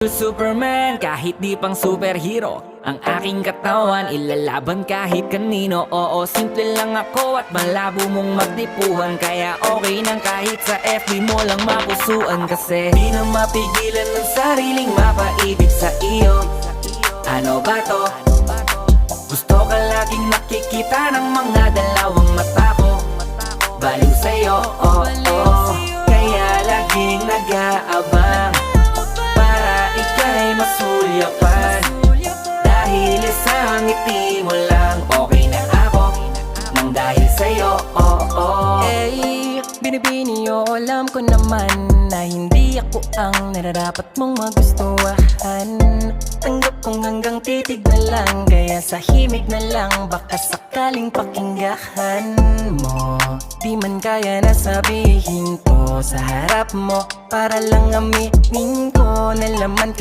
Superman, kahit di pang superhero, ang aking katawan ilalaban kahit kanino. Oo, simple lang ako at malabo mong magdipuhan, kaya okay nang kahit sa FB mo lang mapusuan. Kasi di na mapigilan ng sariling mapaibig sa iyo. Ano ba to? Gusto ka laging nakikita ng mga dalawang mata ko. Baliw sa'yo, oh, oh. Kaya laging nag-aabang para ika'y masulyapan. Dahil isang ngiti mo lang, okay na ako nang dahil sa'yo, oh, oh. Eh, binibini o alam ko naman na hindi ako ang nararapat mong magustuhan. Tanggap kong hanggang titig na lang, kaya sa himig na lang baka sakaling pakinggan mo. Di man kaya na sabihin ko sa harap mo, para lang aminin ko na laman